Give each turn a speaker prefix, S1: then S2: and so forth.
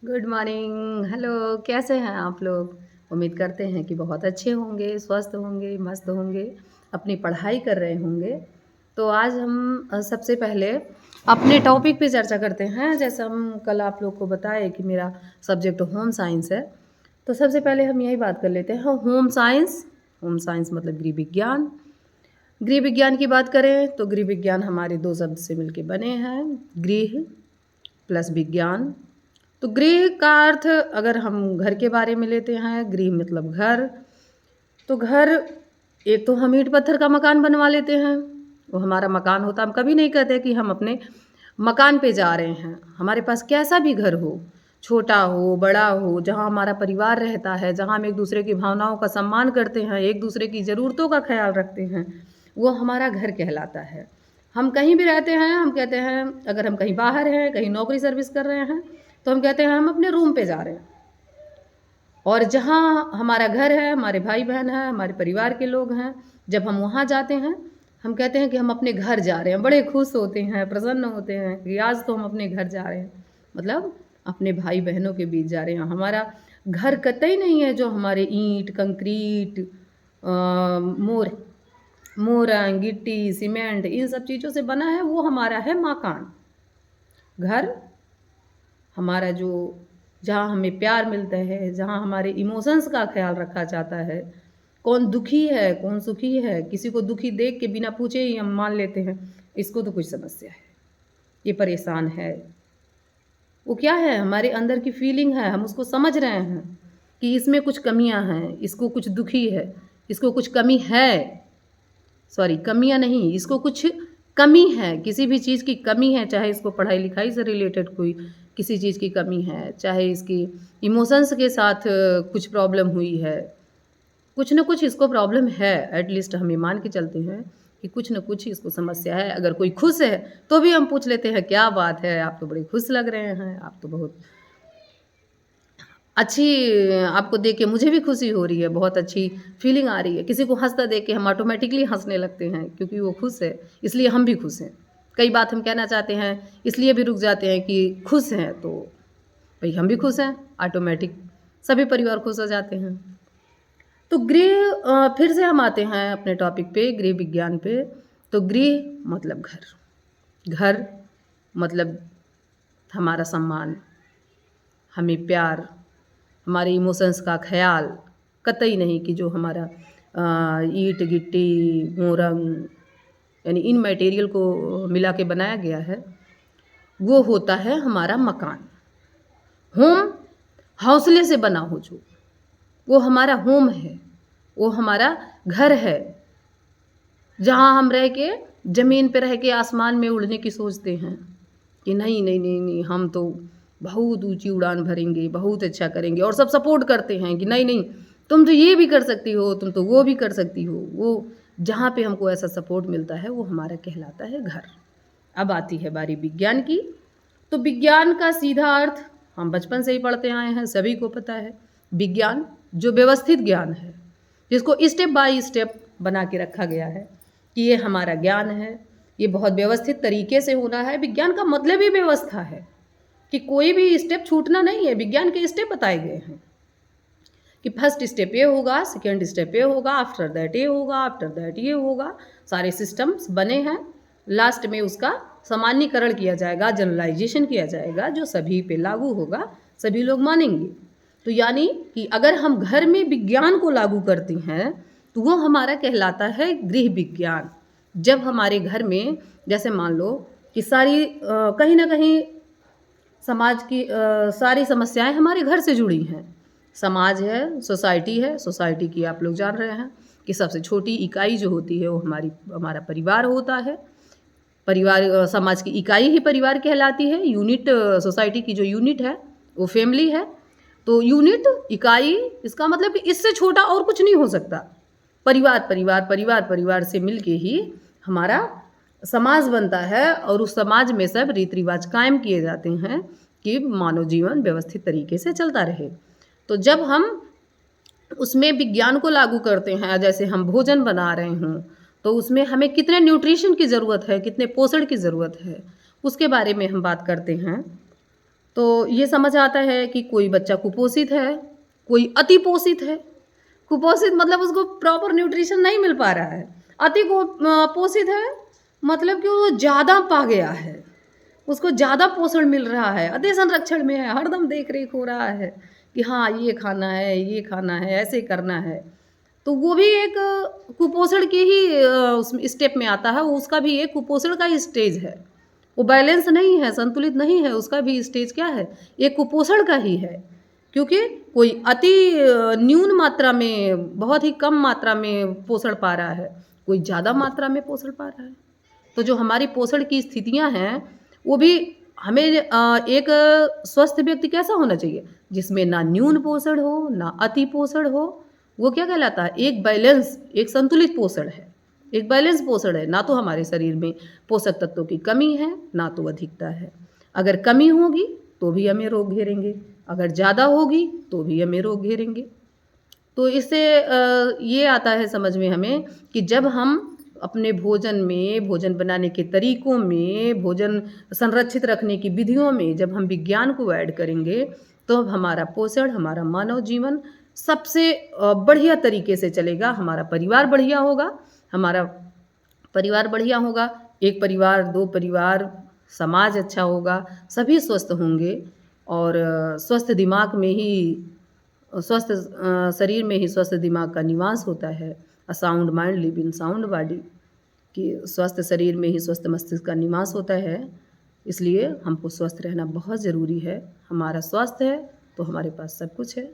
S1: Good morning. Hello, कैसे हैं आप लोग? उम्मीद करते हैं कि बहुत अच्छे होंगे, स्वस्थ होंगे, मस्त होंगे, अपनी पढ़ाई कर रहे होंगे। तो आज हम सबसे पहले अपने टॉपिक पे चर्चा करते हैं। जैसे हम कल आप लोग को बताए कि मेरा सब्जेक्ट होम साइंस है, तो सबसे पहले हम यही बात कर लेते हैं। होम साइंस मतलब गृह विज्ञान। गृह विज्ञान की बात करें तो गृह विज्ञान हमारे दो शब्द से मिलके बने हैं, गृह प्लस विज्ञान। तो गृह का अर्थ अगर हम घर के बारे में लेते हैं, गृह मतलब घर। तो घर, एक तो हम ईंट पत्थर का मकान बनवा लेते हैं, वो हमारा मकान होता है। हम कभी नहीं कहते कि हम अपने मकान पे जा रहे हैं। हमारे पास कैसा भी घर हो, छोटा हो बड़ा हो, जहाँ हमारा परिवार रहता है, जहाँ हम एक दूसरे की भावनाओं का सम्मान करते हैं, एक दूसरे की ज़रूरतों का ख्याल रखते हैं, वो हमारा घर कहलाता है। हम कहीं भी रहते हैं, हम कहते हैं, अगर हम कहीं बाहर हैं, कहीं नौकरी सर्विस कर रहे हैं, तो हम कहते हैं हम अपने रूम पे जा रहे हैं। और जहाँ हमारा घर है, हमारे भाई बहन हैं, हमारे परिवार के लोग हैं, जब हम वहाँ जाते हैं, हम कहते हैं कि हम अपने घर जा रहे हैं। बड़े खुश होते हैं, प्रसन्न होते हैं कि आज तो हम अपने घर जा रहे हैं, मतलब अपने भाई बहनों के बीच जा रहे हैं। हमारा घर कतई नहीं है जो हमारे ईंट कंक्रीट मोर मोरंग गिट्टी सीमेंट इन सब चीज़ों से बना है। वो हमारा है मकान। घर हमारा जो, जहाँ हमें प्यार मिलता है, जहाँ हमारे इमोशंस का ख्याल रखा जाता है। कौन दुखी है, कौन सुखी है, किसी को दुखी देख के बिना पूछे ही हम मान लेते हैं इसको तो कुछ समस्या है, ये परेशान है। वो क्या है, हमारे अंदर की फीलिंग है, हम उसको समझ रहे हैं कि इसमें कुछ कमियां हैं, इसको कुछ दुखी है, इसको कुछ कमी है। सॉरी, कमियां नहीं, इसको कुछ कमी है, किसी भी चीज़ की कमी है। चाहे इसको पढ़ाई लिखाई से रिलेटेड कोई किसी चीज़ की कमी है, चाहे इसकी इमोशंस के साथ कुछ प्रॉब्लम हुई है, कुछ ना कुछ इसको प्रॉब्लम है। एटलीस्ट हम ये मान के चलते हैं कि कुछ ना कुछ इसको समस्या है। अगर कोई खुश है तो भी हम पूछ लेते हैं क्या बात है, आप तो बड़े खुश लग रहे हैं, आप तो बहुत अच्छी, आपको देख के मुझे भी खुशी हो रही है, बहुत अच्छी फीलिंग आ रही है। किसी को हँसता देख के हम ऑटोमेटिकली हँसने लगते हैं क्योंकि वो खुश है, इसलिए हम भी खुश हैं। कई बात हम कहना चाहते हैं, इसलिए भी रुक जाते हैं कि खुश हैं, तो भाई हम भी खुश हैं, ऑटोमेटिक सभी परिवार खुश हो जाते हैं। तो गृह, फिर से हम आते हैं अपने टॉपिक पे, गृह विज्ञान पे। तो गृह मतलब घर, घर मतलब हमारा सम्मान, हमें प्यार, हमारे इमोशंस का ख्याल। कतई नहीं कि जो हमारा ईंट गिट्टी मोरंग यानी इन मटेरियल को मिला के बनाया गया है, वो होता है हमारा मकान। होम हौसले से बना हो जो, वो हमारा होम है, वो हमारा घर है। जहाँ हम रह के ज़मीन पे रह के आसमान में उड़ने की सोचते हैं कि नहीं नहीं नहीं नहीं, हम तो बहुत ऊंची उड़ान भरेंगे, बहुत अच्छा करेंगे, और सब सपोर्ट करते हैं कि नहीं नहीं, तुम तो ये भी कर सकती हो, तुम तो वो भी कर सकती हो। वो जहाँ पे हमको ऐसा सपोर्ट मिलता है वो हमारा कहलाता है घर। अब आती है बारी विज्ञान की। तो विज्ञान का सीधा अर्थ हम बचपन से ही पढ़ते आए हैं, सभी को पता है। विज्ञान जो व्यवस्थित ज्ञान है, जिसको स्टेप बाय स्टेप बना के रखा गया है कि ये हमारा ज्ञान है, ये बहुत व्यवस्थित तरीके से होना है। विज्ञान का मतलब ही व्यवस्था है कि कोई भी स्टेप छूटना नहीं है। विज्ञान के स्टेप बताए गए हैं कि फर्स्ट स्टेप ये होगा, सेकेंड स्टेप ये होगा, आफ्टर दैट ये होगा, आफ्टर दैट ये होगा। सारे सिस्टम्स बने हैं। लास्ट में उसका सामान्यीकरण किया जाएगा, जनरलाइजेशन किया जाएगा, जो सभी पे लागू होगा, सभी लोग मानेंगे। तो यानी कि अगर हम घर में विज्ञान को लागू करते हैं तो वो हमारा कहलाता है गृह विज्ञान। जब हमारे घर में, जैसे मान लो कि सारी कहीं ना कहीं समाज की सारी समस्याएं हमारे घर से जुड़ी हैं। समाज है, सोसाइटी है, सोसाइटी की आप लोग जान रहे हैं कि सबसे छोटी इकाई जो होती है वो हमारा परिवार होता है। परिवार, समाज की इकाई ही परिवार कहलाती है। यूनिट, सोसाइटी की जो यूनिट है वो फैमिली है। तो यूनिट, इकाई, इसका मतलब कि इससे छोटा और कुछ नहीं हो सकता। परिवार परिवार परिवार परिवार से मिलके ही हमारा समाज बनता है, और उस समाज में सब रीति रिवाज कायम किए जाते हैं कि मानव जीवन व्यवस्थित तरीके से चलता रहे। तो जब हम उसमें विज्ञान को लागू करते हैं, जैसे हम भोजन बना रहे हों, तो उसमें हमें कितने न्यूट्रिशन की ज़रूरत है, कितने पोषण की ज़रूरत है, उसके बारे में हम बात करते हैं। तो ये समझ आता है कि कोई बच्चा कुपोषित है, कोई अतिपोषित है। कुपोषित मतलब उसको प्रॉपर न्यूट्रिशन नहीं मिल पा रहा है। पोषित है मतलब कि वो ज़्यादा पा गया है, उसको ज़्यादा पोषण मिल रहा है, अति संरक्षण में है, हरदम देख-रेख हो रहा है कि हाँ, ये खाना है, ये खाना है, ऐसे करना है। तो वो भी एक कुपोषण के ही उसमें स्टेप में आता है, उसका भी एक कुपोषण का ही स्टेज है। वो बैलेंस नहीं है, संतुलित नहीं है, उसका भी स्टेज क्या है? एक कुपोषण का ही है। क्योंकि कोई अति न्यून मात्रा में, बहुत ही कम मात्रा में पोषण पा रहा है, कोई ज़्यादा मात्रा में पोषण पा रहा है। तो जो हमारी पोषण की स्थितियाँ हैं, वो भी हमें एक स्वस्थ व्यक्ति कैसा होना चाहिए? जिसमें ना न्यून पोषण हो, ना अति पोषण हो। वो क्या कहलाता है? एक बैलेंस, एक संतुलित पोषण है। एक बैलेंस पोषण है, ना तो हमारे शरीर में पोषक तत्वों की कमी है, ना तो अधिकता है। अगर कमी होगी, तो भी हमें रोग घेरेंगे, अगर ज़्यादा होगी, तो भी हमें रोग घेरेंगे। तो इससे ये आता है समझ में हमें कि जब हम अपने भोजन में, भोजन बनाने के तरीकों में, भोजन संरक्षित रखने की विधियों में जब हम विज्ञान को ऐड करेंगे, तो हमारा पोषण, हमारा मानव जीवन सबसे बढ़िया तरीके से चलेगा। हमारा परिवार बढ़िया होगा, हमारा परिवार बढ़िया होगा, 1 परिवार, 2 परिवार, समाज अच्छा होगा, सभी स्वस्थ होंगे और स्वस्थ दिमाग में ही स्वस्थ शरीर में ही स्वस्थ दिमाग का निवास होता है। A sound mind live in sound body, कि स्वस्थ शरीर में ही स्वस्थ मस्तिष्क का निवास होता है। इसलिए हमको स्वस्थ रहना बहुत ज़रूरी है। हमारा स्वास्थ्य है, तो हमारे पास सब कुछ है।